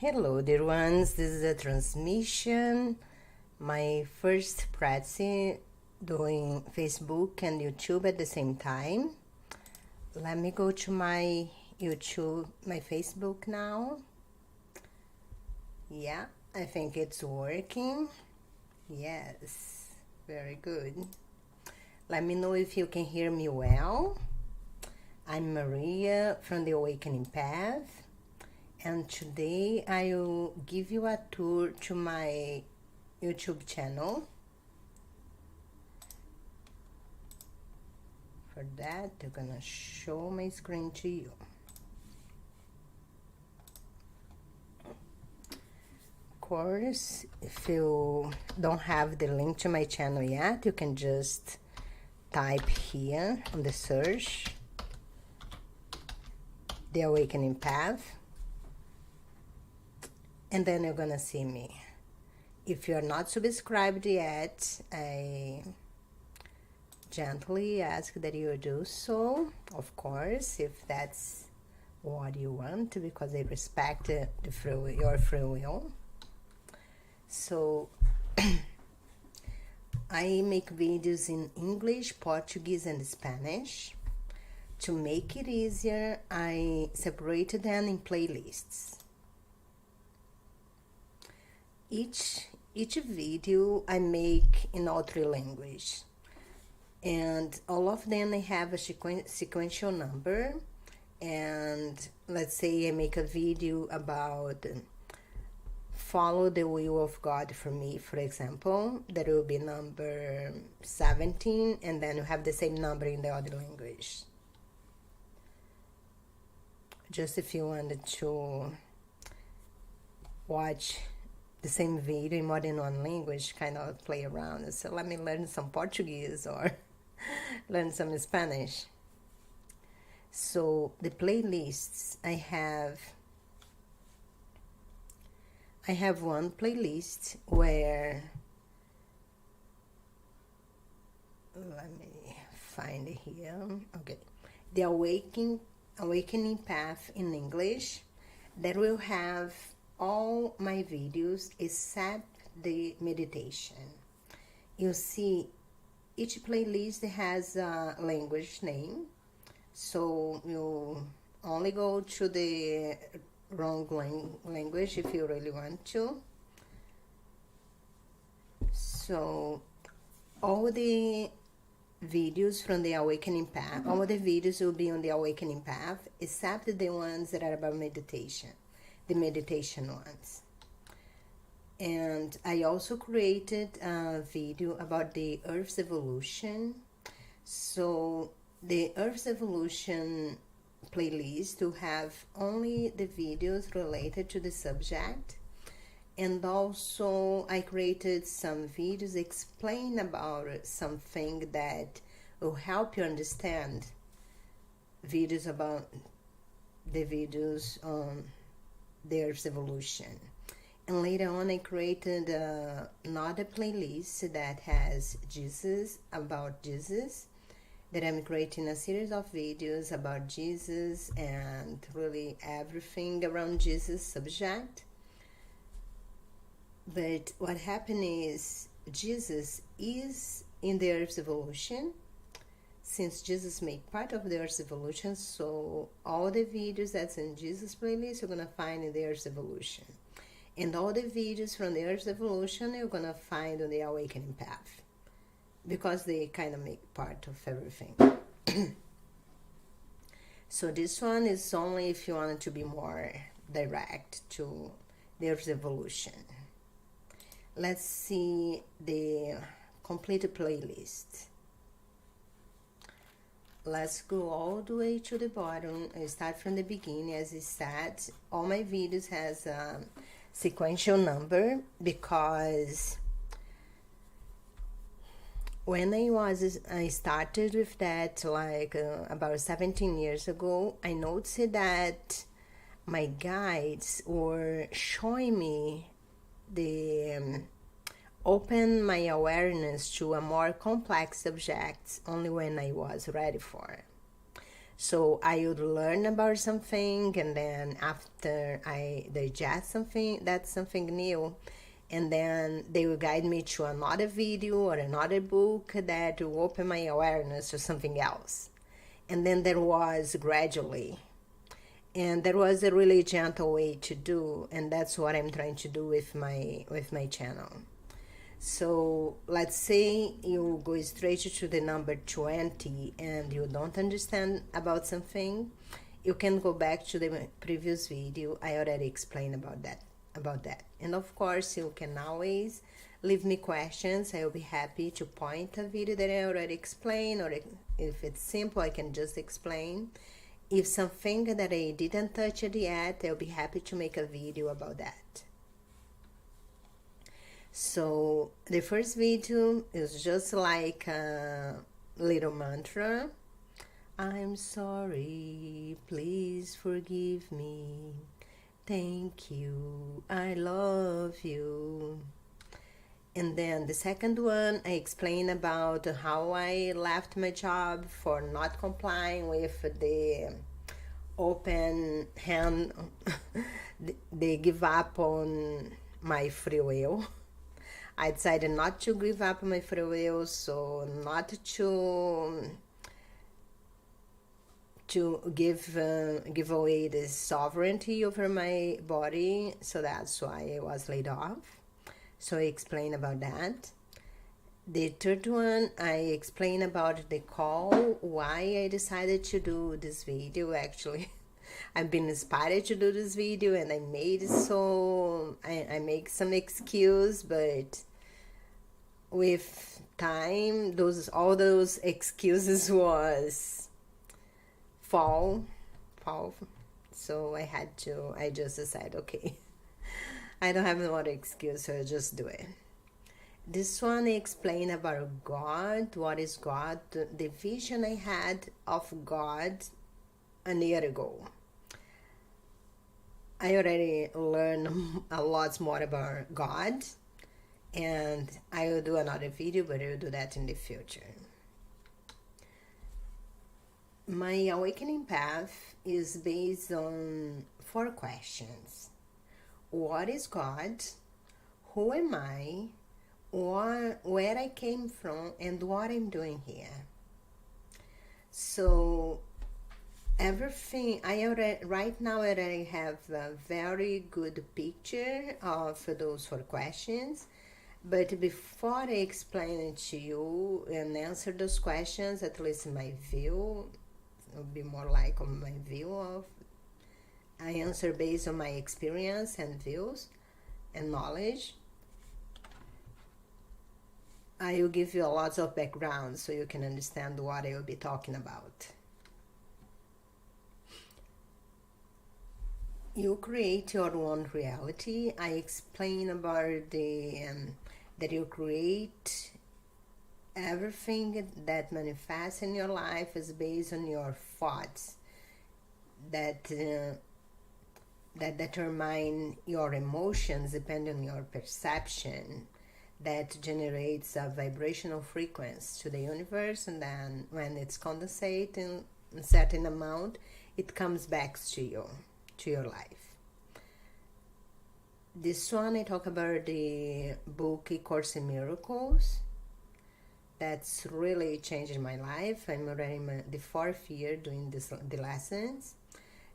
Hello dear ones, this is a transmission, my first practice doing Facebook and YouTube at the same time. Let me go to my Facebook now. Yeah, I think it's working. Yes, very good. Let me know if you can hear me well. I'm Maria from the Awakening Path. And today I will give you a tour to my YouTube channel. For that, I'm gonna show my screen to you. Of course, if you don't have the link to my channel yet, you can just type here on the search, The Awakening Path. And then you're gonna see me. If you're not subscribed yet, I gently ask that you do so, of course, if that's what you want, because I respect your free will. So I make videos in English, Portuguese, and Spanish. To make it easier, I separated them in playlists. Each video I make in all three languages, and all of them they have a sequential number. And let's say I make a video about follow the will of God for me, for example, that will be number 17, and then you have the same number in the other language. Just if you wanted to watch the same video in more than one language, kind of play around. So let me learn some Portuguese or learn some Spanish. So the playlists I have one playlist where, let me find it here. Okay, the Awakening Path in English, that will have all my videos except the meditation. You see, each playlist has a language name, so you only go to the wrong language if you really want to. So all the videos from the Awakening Path, all the videos will be on the Awakening Path, except the ones that are about meditation, the meditation ones. And I also created a video about the Earth's evolution. So the Earth's evolution playlist will have only the videos related to the subject. And also I created some videos explain about something that will help you understand videos about the videos on the Earth's evolution. And later on I created another playlist that has Jesus, about Jesus, that I'm creating a series of videos about Jesus and really everything around Jesus subject. But what happened is Jesus is in the Earth's evolution, since Jesus made part of the Earth's evolution, so all the videos that's in Jesus playlist you're gonna find in the Earth's evolution. And all the videos from the Earth's evolution you're gonna find on the Awakening Path, because they kind of make part of everything. So this one is only if you want to be more direct to the Earth's evolution. Let's see the complete playlist. Let's go all the way to the bottom and start from the beginning. As I said, all my videos has a sequential number, because when I started with that, like about 17 years ago, I noticed that my guides were showing me the open my awareness to a more complex subject only when I was ready for it. So I would learn about something, and then after I digest something, that's something new, and then they will guide me to another video or another book that will open my awareness to something else. And then there was gradually, and there was a really gentle way to do, and that's what I'm trying to do with my channel. So let's say you go straight to the number 20 and you don't understand about something, you can go back to the previous video. I already explained about that. And of course, you can always leave me questions. I will be happy to point a video that I already explained, or if it's simple, I can just explain. If something that I didn't touch it yet, I'll be happy to make a video about that. So the first video is just like a little mantra. I'm sorry, please forgive me. Thank you, I love you. And then the second one, I explain about how I left my job for not complying with the open hand, they give up on my free will. I decided not to give up my free will, so not to give away the sovereignty over my body. So that's why I was laid off. So I explain about that. The third one, I explain about the call, why I decided to do this video. Actually, I've been inspired to do this video, and I made it, so I make some excuse, but with time, all those excuses was fall. So I just decided, okay, I don't have no other excuse, so I just do it. This one I explain about God, what is God, the vision I had of God a year ago. I already learned a lot more about God, and I will do another video, but I will do that in the future. My awakening path is based on 4 questions. What is God? Who am I? Where I came from, and what I'm doing here. So everything right now I already have a very good picture of those 4 questions. But before I explain it to you and answer those questions, at least my view, it will be more like on my view of, I answer based on my experience and views and knowledge. I will give you a lot of background so you can understand what I will be talking about. You create your own reality. I explain about that you create everything that manifests in your life is based on your thoughts that determine your emotions depending on your perception. That generates a vibrational frequency to the universe, and then when it's condensated in a certain amount, it comes back to you, to your life. This one I talk about the book A Course in Miracles. That's really changed my life. I'm already in the 4th year doing the lessons.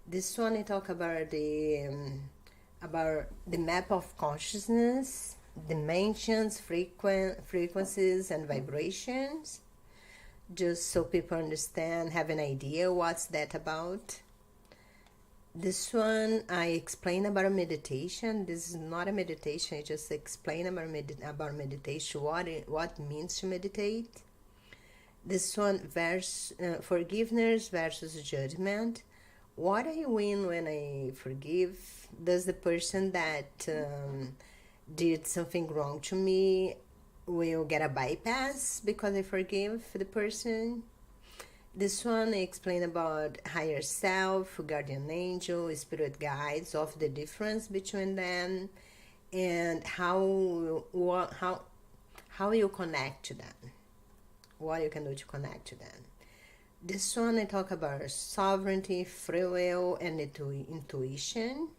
This one I talk about the map of consciousness, dimensions, frequencies, and vibrations, just so people understand, have an idea what's that about. This one I explain about meditation. This is not a meditation, I just explain about meditation, what it means to meditate. This one, forgiveness versus judgment. What I win when I forgive? Does the person that did something wrong to me will get a bypass because I forgive the person? This one I explain about higher self, guardian angel, spirit guides, of the difference between them, and how you connect to them, what you can do to connect to them. This one I talk about sovereignty, free will, and intuition.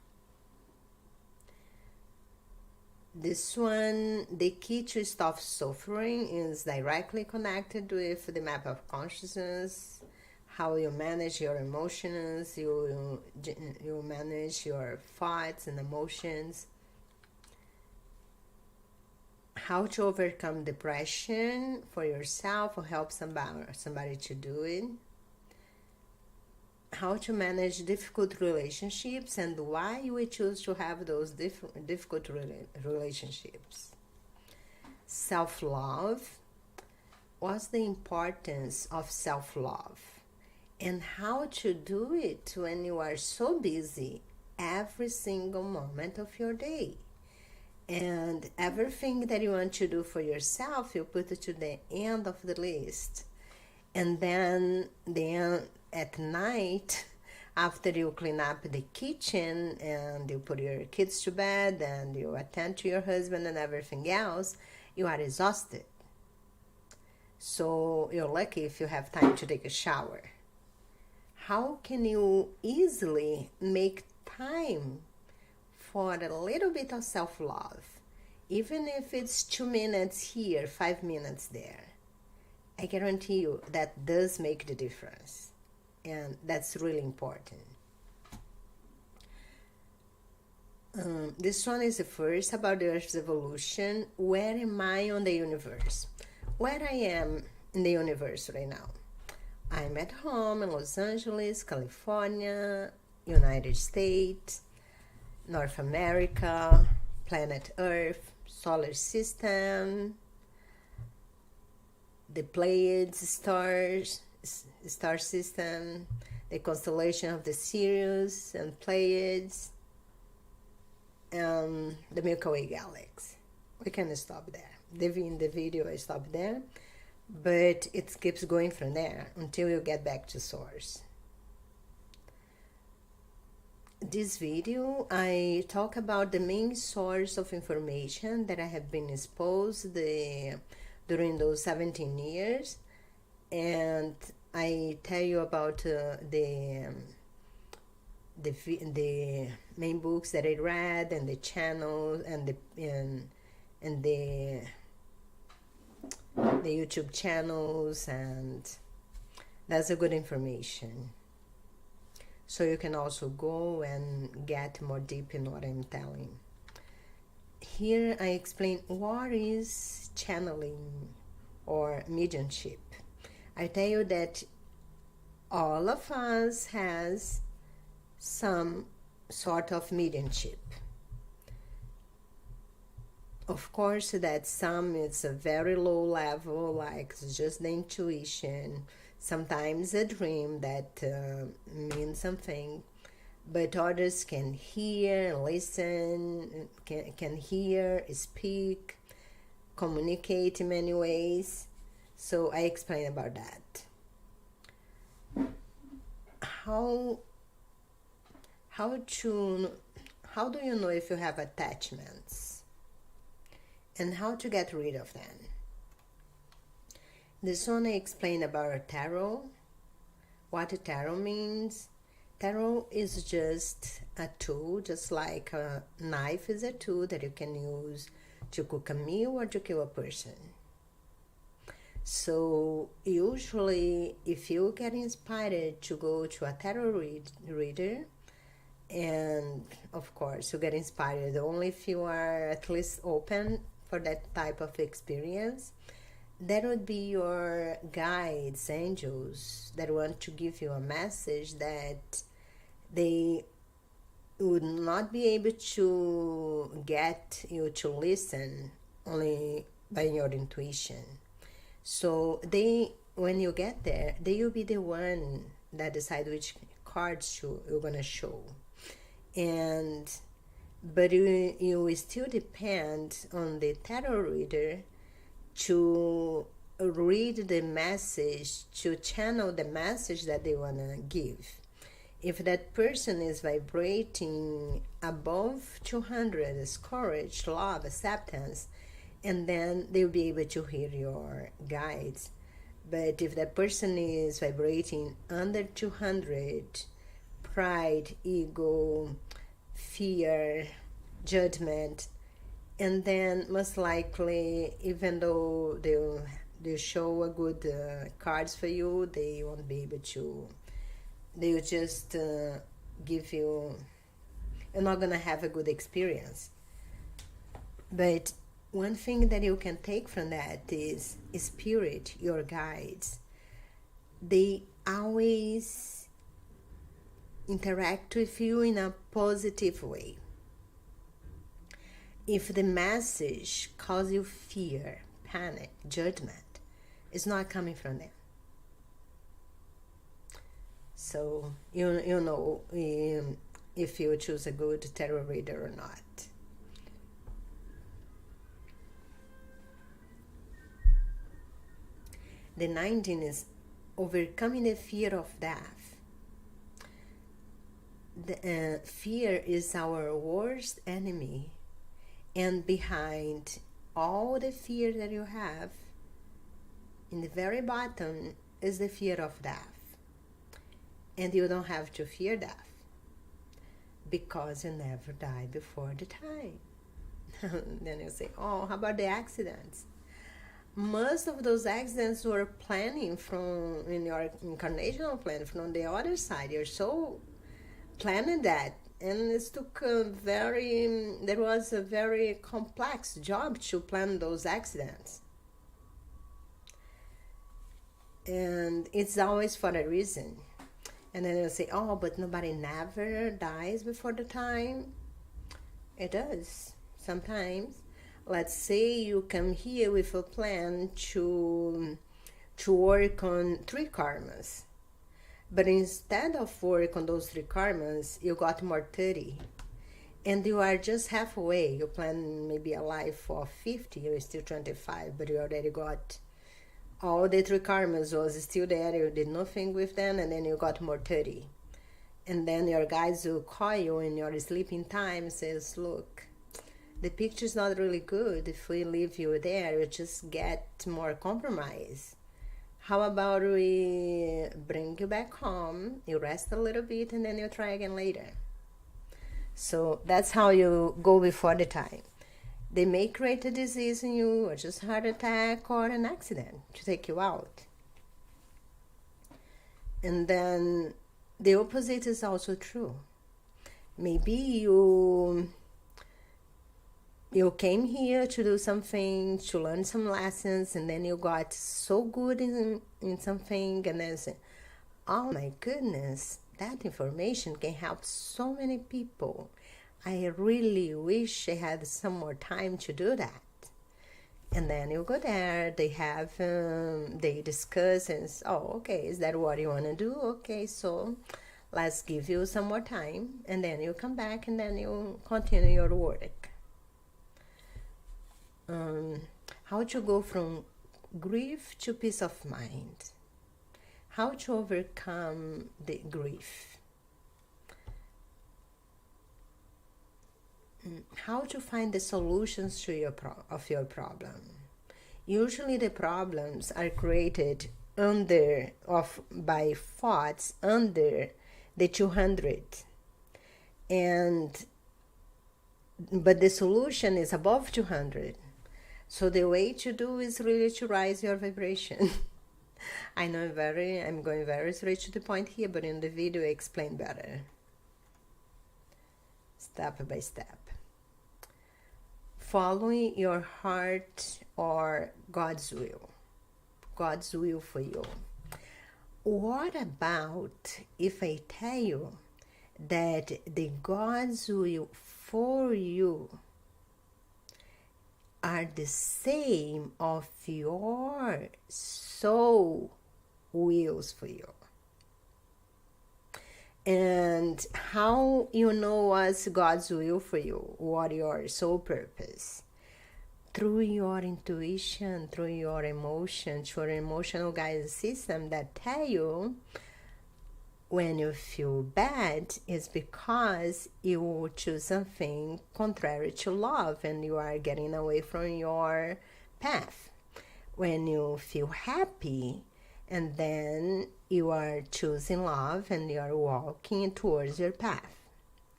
This one, the key to stop suffering, is directly connected with the map of consciousness, how you manage your emotions, you manage your thoughts and emotions, how to overcome depression for yourself or help somebody to do it, how to manage difficult relationships and why we choose to have those difficult relationships. Self-love. What's the importance of self-love and how to do it when you are so busy every single moment of your day, and everything that you want to do for yourself you put it to the end of the list, and then at night, after you clean up the kitchen and you put your kids to bed and you attend to your husband and everything else, you are exhausted. So you're lucky if you have time to take a shower. How can you easily make time for a little bit of self-love, even if it's 2 minutes here, 5 minutes there? I guarantee you that does make the difference, and that's really important. This one is the first, about the Earth's evolution. Where am I on the universe? Where I am in the universe right now? I'm at home in Los Angeles, California, United States, North America, planet Earth, solar system, the Pleiades star system, the constellation of the Sirius and Pleiades, and the Milky Way galaxy. We can stop there. In the video I stop there, but it keeps going from there until you get back to source. This video I talk about the main source of information that I have been exposed during those 17 years, and I tell you about the main books that I read and the channels and the YouTube channels, and that's a good information. So you can also go and get more deep in what I'm telling. Here I explain what is channeling or mediumship. I tell you that all of us has some sort of mediumship. Of course, that some it's a very low level, like it's just the intuition, sometimes a dream that means something, but others can hear, listen, can hear, speak, communicate in many ways. So I explain about that. How do you know if you have attachments and how to get rid of them? This one I explain about tarot, what a tarot means. Tarot is just a tool, just like a knife is a tool that you can use to cook a meal or to kill a person. So usually if you get inspired to go to a tarot reader, and of course you get inspired only if you are at least open for that type of experience, that would be your guides, angels, that want to give you a message that they would not be able to get you to listen only by your intuition. So when you get there, they will be the one that decide which cards you're gonna show. But you will still depend on the tarot reader to read the message, to channel the message that they want to give. If that person is vibrating above 200 as courage, love, acceptance, and then they'll be able to hear your guides. But if that person is vibrating under 200, pride, ego, fear, judgment, and then most likely, even though they show a good cards for you, they won't be able to. They will just give you. You're not gonna have a good experience. But one thing that you can take from that is spirit, your guides. They always interact with you in a positive way. If the message causes you fear, panic, judgment, it's not coming from them. So you know if you choose a good tarot reader or not. The 19 is overcoming the fear of death. The fear is our worst enemy, and behind all the fear that you have, in the very bottom is the fear of death. And you don't have to fear death because you never die before the time. Then you say, oh, how about the accidents? Most of those accidents were planning from in your incarnational plan from the other side. You're so planning that, and it took there was a very complex job to plan those accidents. And it's always for a reason. And then they'll say, oh, but nobody never dies before the time. It does, sometimes. Let's say you come here with a plan to work on 3 karmas. But instead of work on those 3 karmas, you got more 30. And you are just halfway. You plan maybe a life of 50, you're still 25, but you already got all the 3 karmas was still there. You did nothing with them, and then you got more 30. And then your guides will call you in your sleeping time, says, look, the picture's not really good. If we leave you there, you just get more compromise. How about we bring you back home, you rest a little bit, and then you try again later. So that's how you go before the time. They may create a disease in you, or just heart attack, or an accident to take you out. And then the opposite is also true. Maybe you came here to do something, to learn some lessons, and then you got so good in something, and then say, oh my goodness, that information can help so many people. I really wish I had some more time to do that. And then you go there, they discuss, and oh, okay, is that what you want to do? Okay, so let's give you some more time, and then you come back, and then you continue your work. How to go from grief to peace of mind. How to overcome the grief. How to find the solutions to your problem. Usually the problems are created by thoughts under the 200. But the solution is above 200. So the way to do is really to rise your vibration. I know I'm going very straight to the point here, but in the video I explain better. Step by step. Following your heart or God's will. God's will for you. What about if I tell you that the God's will for you are the same of your soul wills for you? And how you know what's God's will for you, what your soul purpose? Through your intuition, through your emotions, your emotional guidance system that tell you when you feel bad is because you choose something contrary to love and you are getting away from your path. When you feel happy, And then you are choosing love and you are walking towards your path,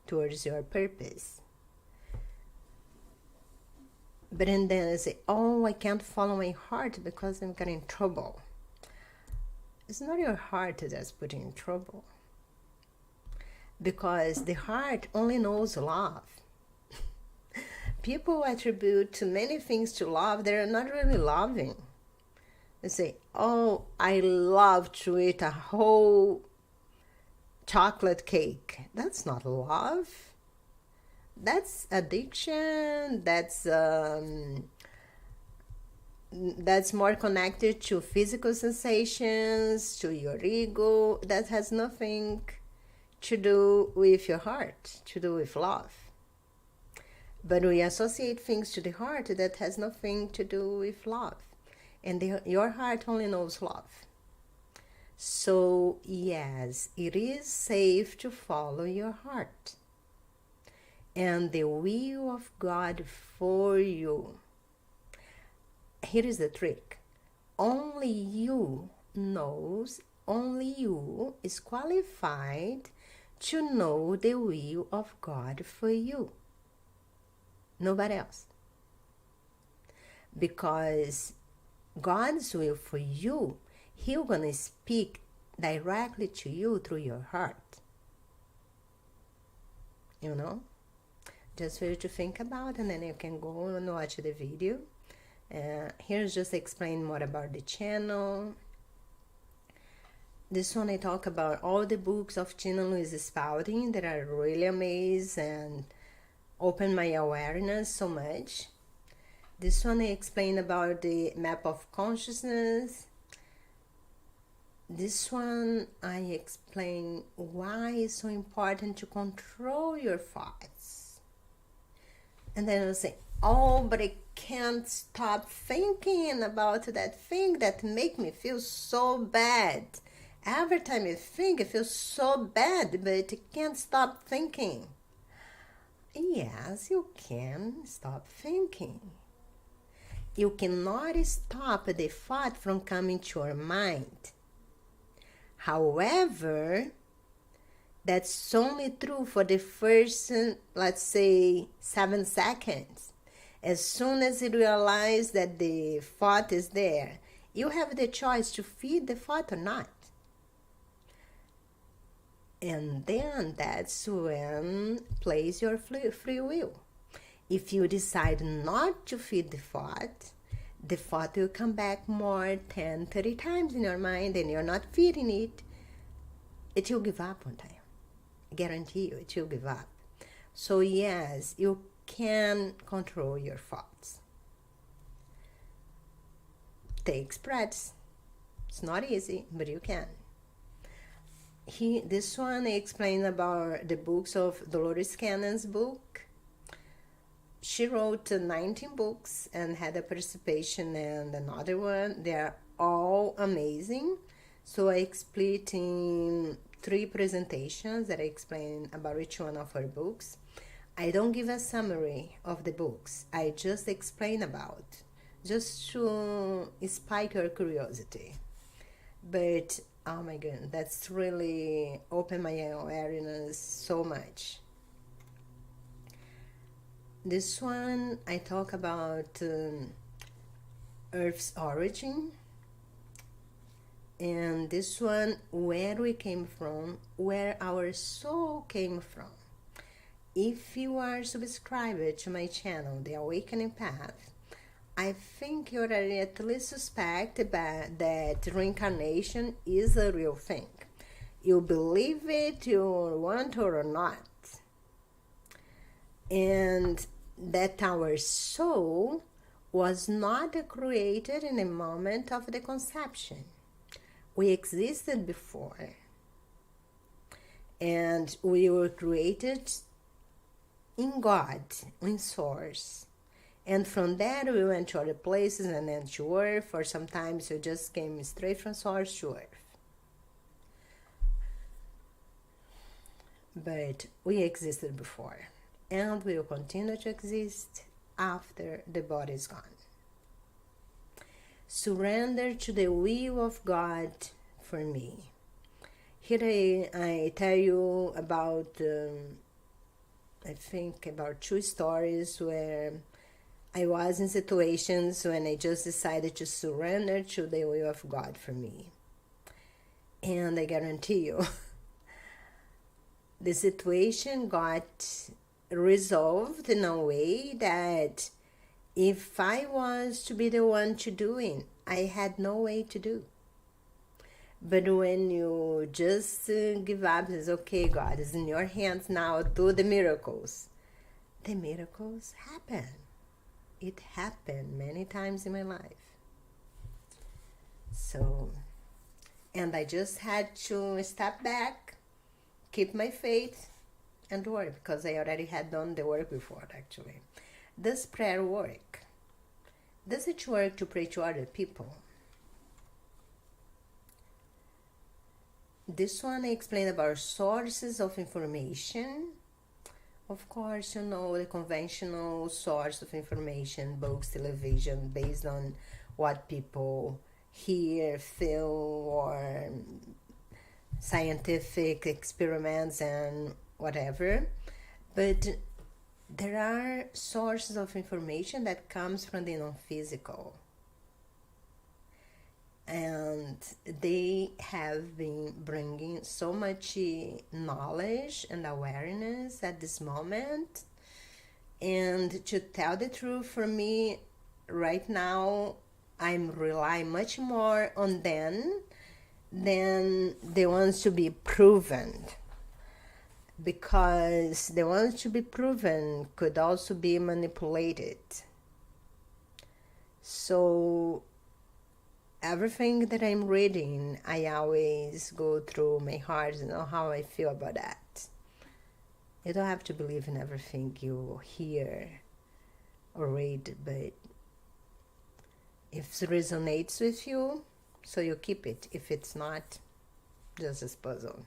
towards your purpose. But then I say, oh, I can't follow my heart because I'm getting in trouble. It's not your heart that's putting in trouble. Because the heart only knows love. People attribute too many things to love. They're not really loving. They say, oh, I love to eat a whole chocolate cake. That's not love. That's addiction. That's more connected to physical sensations, to your ego. That has nothing to do with your heart, to do with love. But we associate things to the heart that has nothing to do with love. And your heart only knows love. So yes, it is safe to follow your heart and the will of God for you. Here is the trick. Only you knows, only you is qualified to know the will of God for you. Nobody else. Because God's will for you, He's going to speak directly to you through your heart. You know? Just for you to think about, and then you can go and watch the video. Here's just explain more about the channel. This one I talk about all the books of Tina Louise Spalding that are really amazing and open my awareness so much. This one I explain about the map of consciousness. This one I explain why it's so important to control your thoughts. And then I'll say, oh, but I can't stop thinking about that thing that make me feel so bad. Every time I think, I feel so bad, but I can't stop thinking. Yes, you can stop thinking. You cannot stop the thought from coming to your mind. However, that's only true for the first, let's say, 7 seconds. As soon as you realize that the thought is there, you have the choice to feed the thought or not. And then that's when plays your free will. If you decide not to feed the thought will come back more 10, 30 times in your mind and you're not feeding it. It will give up one time. I guarantee you, it will give up. So yes, you can control your thoughts. Takes practice. It's not easy, but you can. This one I explained about the books of Dolores Cannon's book. She wrote 19 books and had a participation in another one. They are all amazing. So I split in 3 presentations that I explain about each one of her books. I don't give a summary of the books. I just explain about, just to spike your curiosity. But oh my goodness, that's really opened my awareness so much. This one, I talk about Earth's origin. And this one, where we came from, where our soul came from. If you are subscribed to my channel, The Awakening Path, I think you already at least suspect that reincarnation is a real thing. You believe it, you want it or not. And that our soul was not created in the moment of the conception. We existed before. And we were created in God, in Source. And from there we went to other places and then to Earth, or sometimes we just came straight from Source to Earth. But we existed before, and we will continue to exist after the body is gone. Surrender to the will of God for me. Here I tell you about, I think about 2 stories where I was in situations when I just decided to surrender to the will of God for me. And I guarantee you, the situation got resolved in a way that if I was to be the one to do it, I had no way to do. But when you just give up, it's okay, God, it's in your hands now, do the miracles. The miracles happen. It happened many times in my life. So, and I just had to step back, keep my faith, and work, because I already had done the work before, actually. Does prayer work? Does it work to pray to other people? This one I explained about sources of information. Of course, you know, the conventional source of information, books, television, based on what people hear, feel, or scientific experiments and whatever. But there are sources of information that comes from the non-physical. And they have been bringing so much knowledge and awareness at this moment. And to tell the truth, for me, right now, I'm relying much more on them than the ones to be proven. Because the ones to be proven could also be manipulated. So everything that I'm reading, I always go through my heart and know how I feel about that. You don't have to believe in everything you hear or read, but if it resonates with you, so you keep it. If it's not, just a puzzle.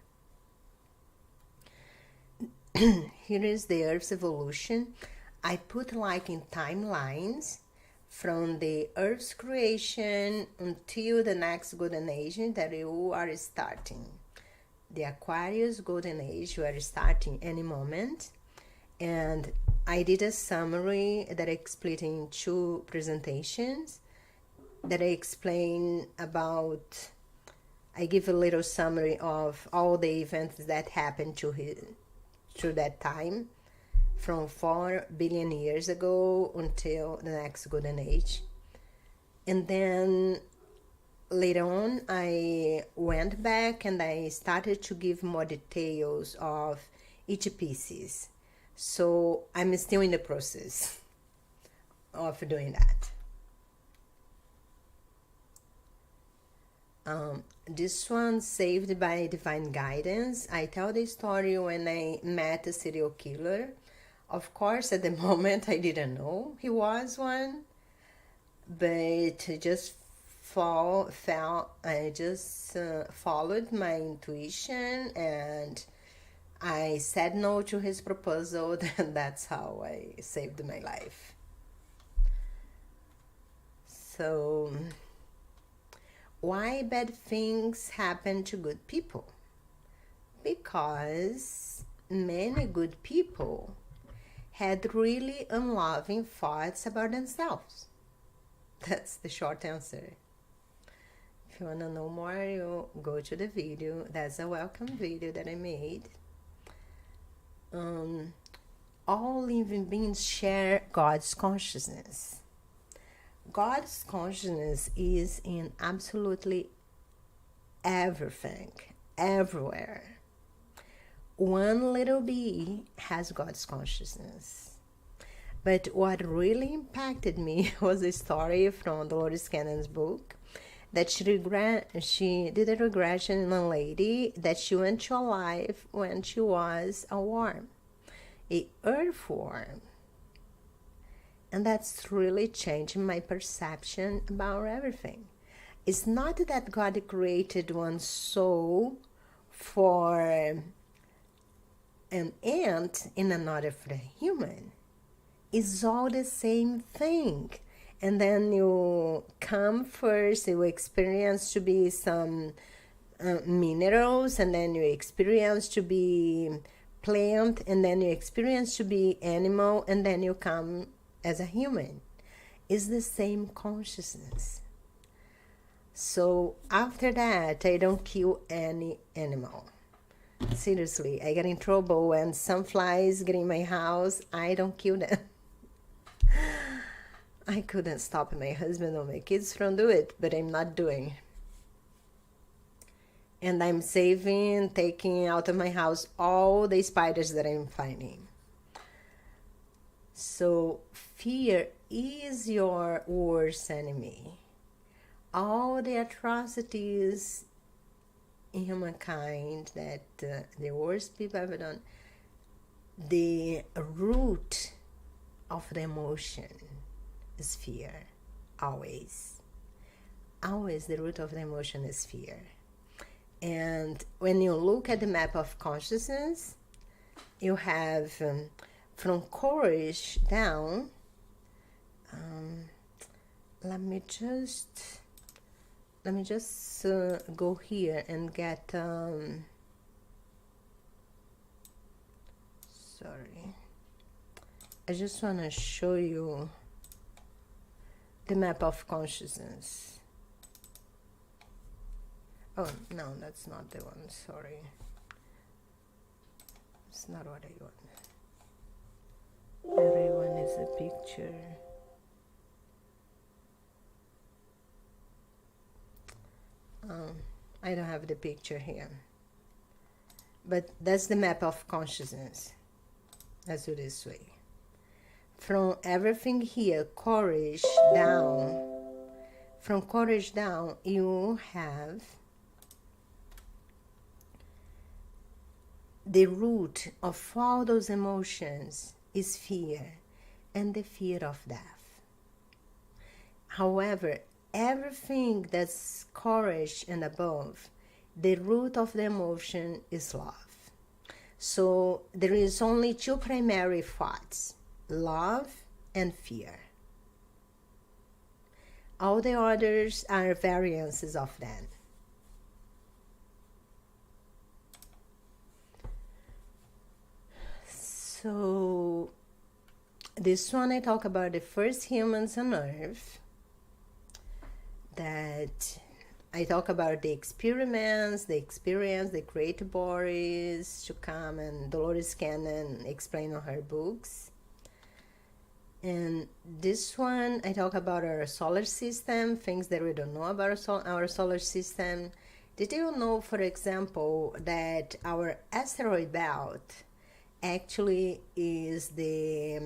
Here is the Earth's evolution. I put like in timelines from the Earth's creation until the next golden age that you are starting. The Aquarius golden age, you are starting any moment. And I did a summary that I split in 2 presentations that I explain about, I give a little summary of all the events that happened through that time, from 4 billion years ago until the next golden age. And then later on, I went back and I started to give more details of each pieces. So I'm still in the process of doing that. This one, Saved by Divine Guidance. I tell the story when I met a serial killer. Of course, at the moment, I didn't know he was one, but I just followed my intuition, and I said no to his proposal, and that's how I saved my life. So, why bad things happen to good people? Because many good people had really unloving thoughts about themselves. That's the short answer. If you want to know more, you go to the video. That's a welcome video that I made. All living beings share God's consciousness. God's consciousness is in absolutely everything, everywhere. One little bee has God's consciousness. But what really impacted me was a story from Dolores Cannon's book that she did a regression in a lady that she went to a life when she was a worm, a earthworm. And that's really changing my perception about everything. It's not that God created one soul for an ant and another for a human. It's all the same thing. and then you come first, you experience to be some minerals, and then you experience to be plant, and then you experience to be animal, and then you come as a human. It's the same consciousness. So after that, I don't kill any animal. Seriously, I get in trouble when some flies get in my house. I don't kill them. I couldn't stop my husband or my kids from doing it, but I'm not doing. And I'm saving, taking out of my house all the spiders that I'm finding. So fear is your worst enemy. All the atrocities in humankind that the worst people ever done, the root of the emotion is fear. Always the root of the emotion is fear. And when you look at the map of consciousness, you have from courage down, let me just go here and get sorry, I just want to show you the map of consciousness. Oh no, that's not the one, sorry, it's not what I want. Everyone is a picture. I don't have the picture here, but that's the map of consciousness. Let's do this way. From everything here, courage down, from courage down, you have the root of all those emotions is fear, and the fear of death. However, everything that's courage and above, the root of the emotion is love. So there is only two primary thoughts, love and fear. All the others are variances of them. So this one I talk about the first humans on Earth, that I talk about the experiments, the experience, the creative bodies to come, and Dolores Cannon explain on her books. And this one I talk about our solar system, things that we don't know about our solar system. Did you know, for example, that our asteroid belt actually is the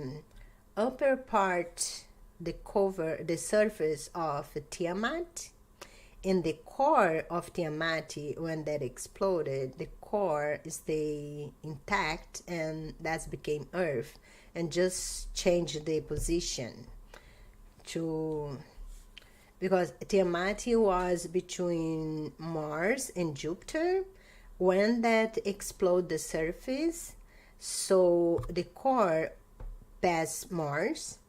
upper part, the cover, the surface of Tiamat? In the core of Tiamat, when that exploded, the core stayed intact, and that became Earth, and just changed the position to, because Tiamat was between Mars and Jupiter when that exploded the surface. So the core passes Mars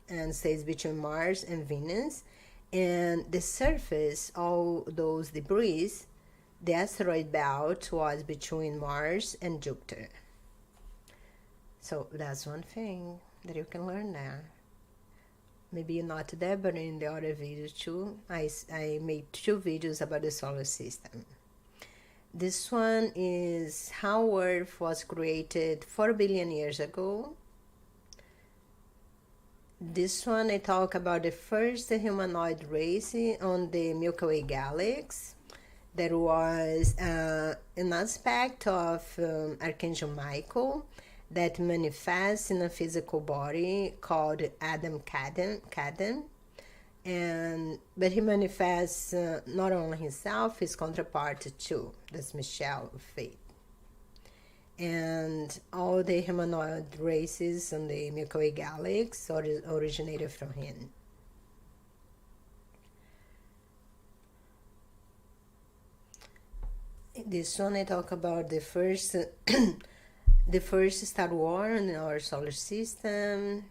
and stays between Mars and Venus, and the surface, all those debris, the asteroid belt was between Mars and Jupiter. So that's one thing that you can learn now. Maybe not there, but in the other videos too, I made 2 videos about the solar system. This one is how Earth was created 4 billion years ago. This one I talk about the first humanoid race on the Milky Way galaxy. There was an aspect of Archangel Michael that manifests in a physical body called Adam Kadam. But he manifests not only himself, his counterpart too. That's Michelle Fate. And all the humanoid races on the Milky Way galaxy originated from him. This one I talk about the first the first Star Wars in our solar system.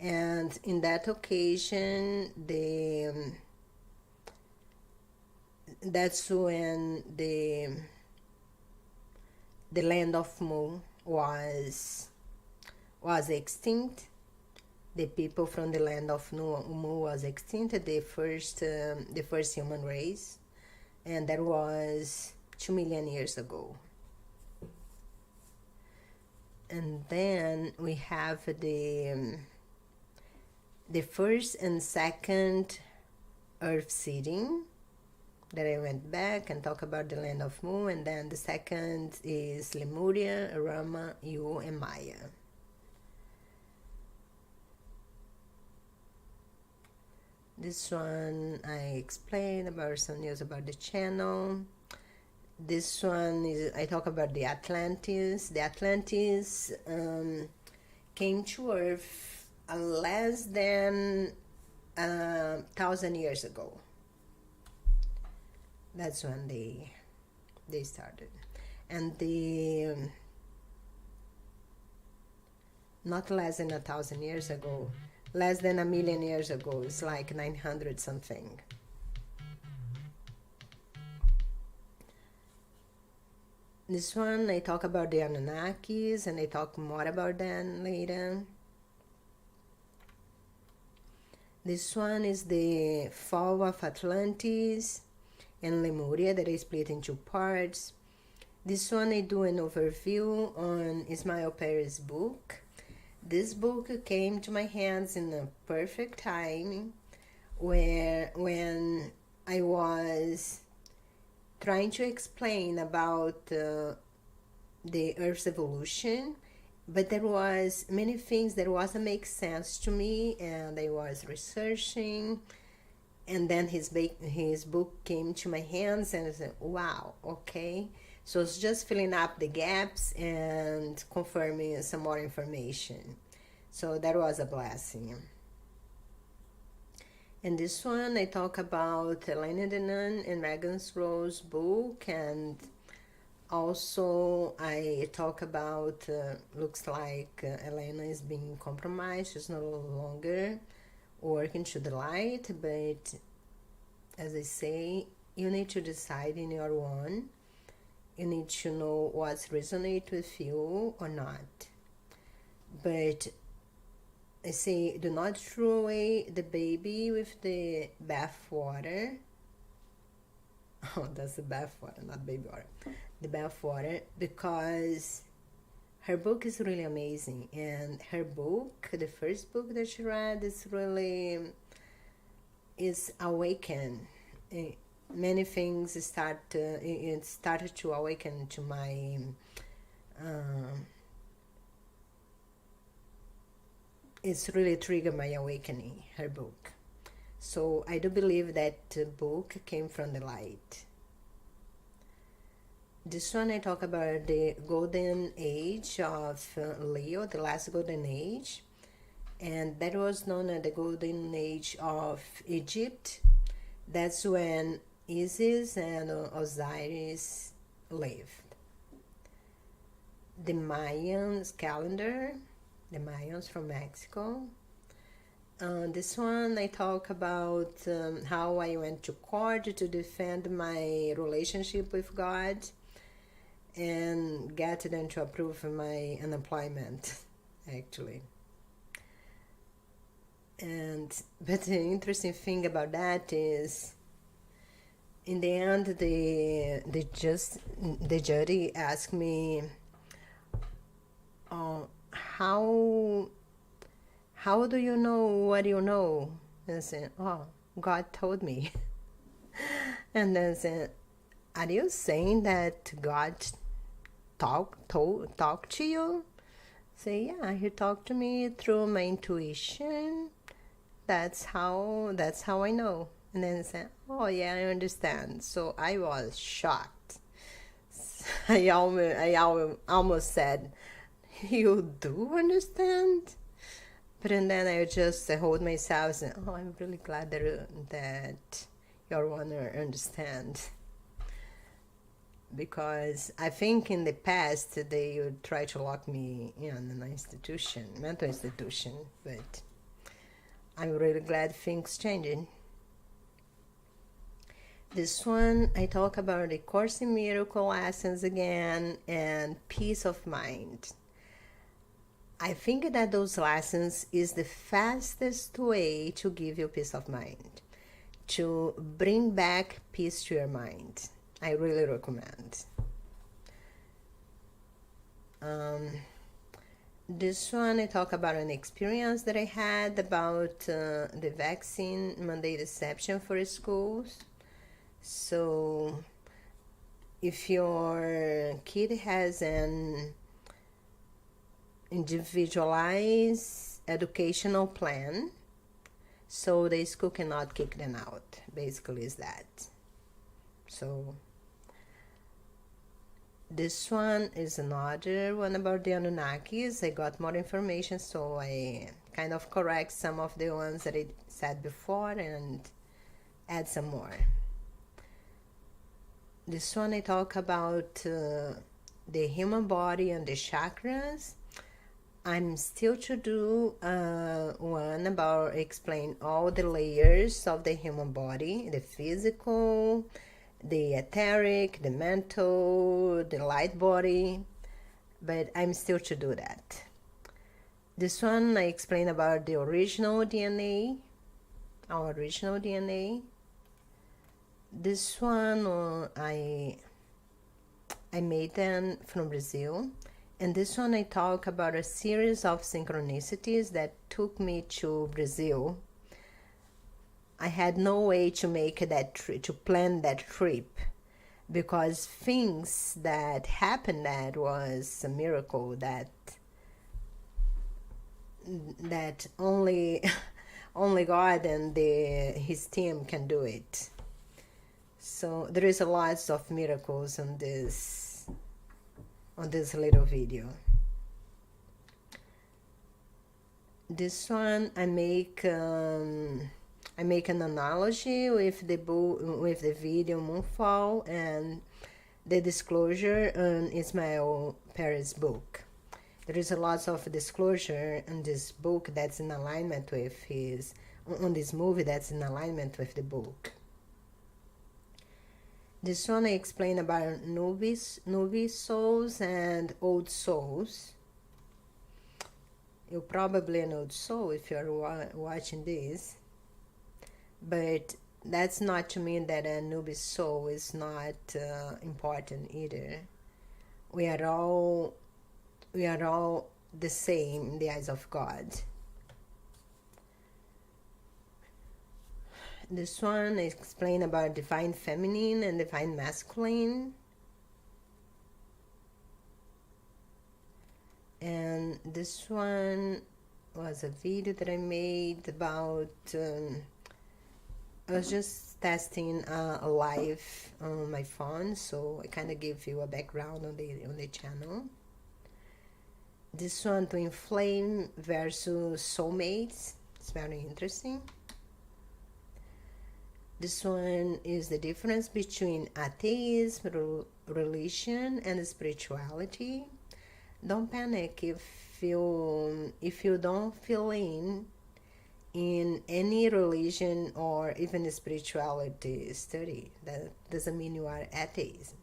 And in that occasion, that's when the land of Mu was extinct. The people from the land of Mu was extinct. The first human race, and that was 2 million years ago. And then we have the first and second earth seeding that I went back and talk about the land of Mu, and then the second is Lemuria, Rama, Yu, and Maya. This one I explained about some news about the channel. This one is I talk about the Atlantis. The Atlantis came to Earth less than 1,000 years ago. That's when they started, and not less than 1,000 years ago, less than 1,000,000 years ago. It's like 900 something. This one I talk about the Anunnakis, and I talk more about them later. This one is the fall of Atlantis and Lemuria that I split in two parts. This one I do an overview on Ismael Perez's book. This book came to my hands in a perfect time when I was trying to explain about the Earth's evolution, but there was many things that wasn't make sense to me, and I was researching, and then his book came to my hands, and I said, wow, okay. So it's just filling up the gaps and confirming some more information. So that was a blessing. In this one, I talk about Elena Denon and Megan's Rose book, and also I talk about, looks like Elena is being compromised. She's no longer working to the light, but as I say, you need to decide in your own. You need to know what's resonate with you or not. But I say, do not throw away the baby with the bath water. Oh, that's the bath water, not baby water. The bath water, because her book is really amazing. And her book, the first book that she read, is awaken. Many things it started to awaken to my it's really triggered my awakening, her book. So I do believe that the book came from the light. This one I talk about the golden age of Leo, the last golden age, and that was known as the golden age of Egypt. That's when Isis and Osiris lived. The Mayans calendar, the Mayans from Mexico. This one I talk about how I went to court to defend my relationship with God and get them to approve my unemployment, actually. But the interesting thing about that is, in the end, the jury asked me, how do you know what you know? And I said, oh, God told me. And then I said, are you saying that God talked to you? Say, yeah, he talked to me through my intuition. That's how I know. And then I said, oh yeah, I understand. So I was shocked. I almost said, you do understand? But and then I just hold myself and, oh, I'm really glad that your Honor understand. Because I think in the past they would try to lock me in an institution, mental institution, but I'm really glad things changed. This one, I talk about the Course in Miracle lessons again and peace of mind. I think that those lessons is the fastest way to give you peace of mind, to bring back peace to your mind. I really recommend. This one, I talk about an experience that I had about the vaccine mandate exception for schools. So if your kid has an individualized educational plan, so the school cannot kick them out, basically is that. So this one is another one about the Anunnakis. I got more information, so I kind of correct some of the ones that I said before and add some more. This one I talk about the human body and the chakras. I'm still to do one about explain all the layers of the human body, the physical, the etheric, the mental, the light body, but I'm still to do that. This one I explain about the original DNA, our original DNA. This one I made them from Brazil, and this one I talk about a series of synchronicities that took me to Brazil. I had no way to make that trip, to plan that trip, because things that happened that was a miracle that only God and his team can do it. So there is a lot of miracles on this little video. This one I make an analogy with the video Moonfall and the disclosure on Ismael Perez's book. There is a lot of disclosure in this book that's in alignment with on this movie that's in alignment with the book. This one I explain about newbie souls and old souls. You're probably an old soul if you're watching this, but that's not to mean that a newbie soul is not important either. We are all the same in the eyes of God. This one I explain about divine feminine and divine masculine. And this one was a video that I made about, I was just testing a live on my phone, so I kind of give you a background on the channel. This one, twin flame versus soulmates. It's very interesting. This one is the difference between atheism, religion, and spirituality. Don't panic if you don't feel in any religion or even spirituality study. That doesn't mean you are atheist.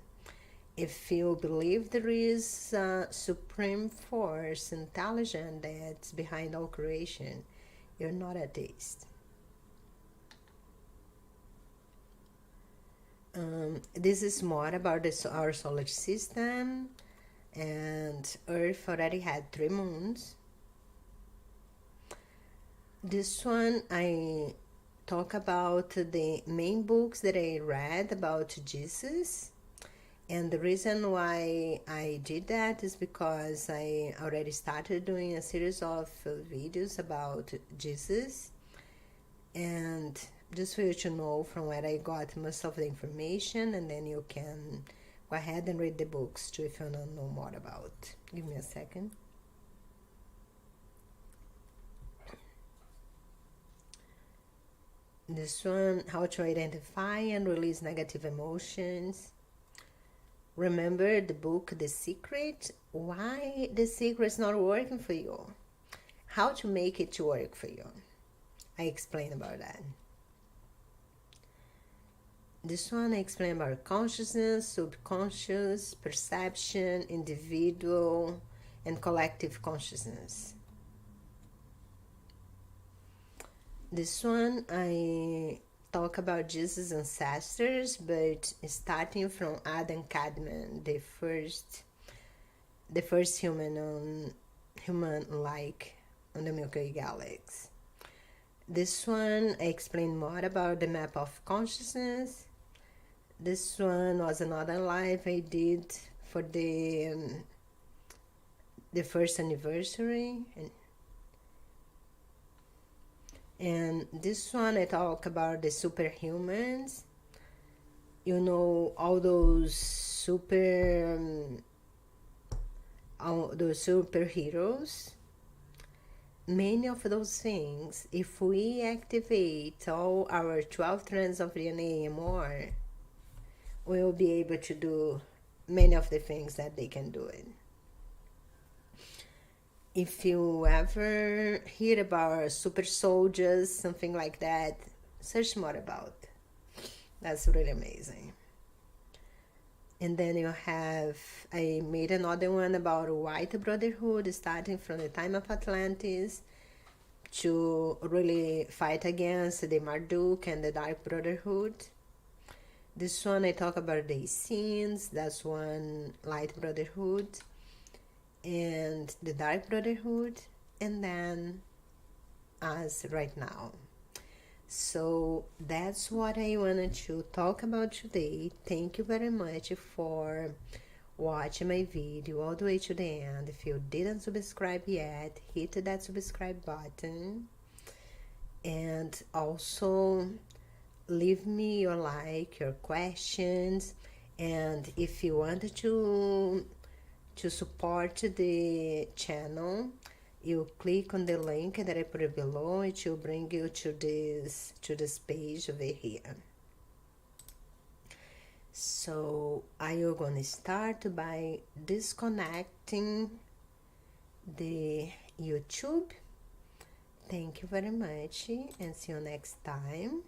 If you believe there is a supreme force, intelligent, that's behind all creation, you're not atheist. This is more about our solar system, and Earth already had 3 moons. This one I talk about the main books that I read about Jesus, and the reason why I did that is because I already started doing a series of videos about Jesus, and just for you to know from where I got most of the information, and then you can go ahead and read the books too if you want to know more about. Give me a second. This one, how to identify and release negative emotions. Remember the book The Secret? Why The Secret is not working for you? How to make it to work for you? I explain about that. This one I explain about consciousness, subconscious, perception, individual, and collective consciousness. This one I talk about Jesus' ancestors, but starting from Adam Cadman, the first human like on the Milky Way galaxy. This one I explain more about the map of consciousness. This one was another live I did for the first anniversary, and this one I talk about the superhumans. You know, all those superheroes. Many of those things, if we activate all our 12 strands of DNA and more, we'll be able to do many of the things that they can do it. If you ever hear about super soldiers, something like that, search more about. That's really amazing. And then you have, I made another one about White Brotherhood, starting from the time of Atlantis to really fight against the Marduk and the Dark Brotherhood. This one I talk about the Essenes, that's one Light Brotherhood, and the Dark Brotherhood, and then us right now. So that's what I wanted to talk about today. Thank you very much for watching my video all the way to the end. If you didn't subscribe yet, hit that subscribe button, and also leave me your like, your questions, and if you want to support the channel, you click on the link that I put below. It will bring you to this page over here. So I am going to start by disconnecting the YouTube. Thank you very much, and see you next time.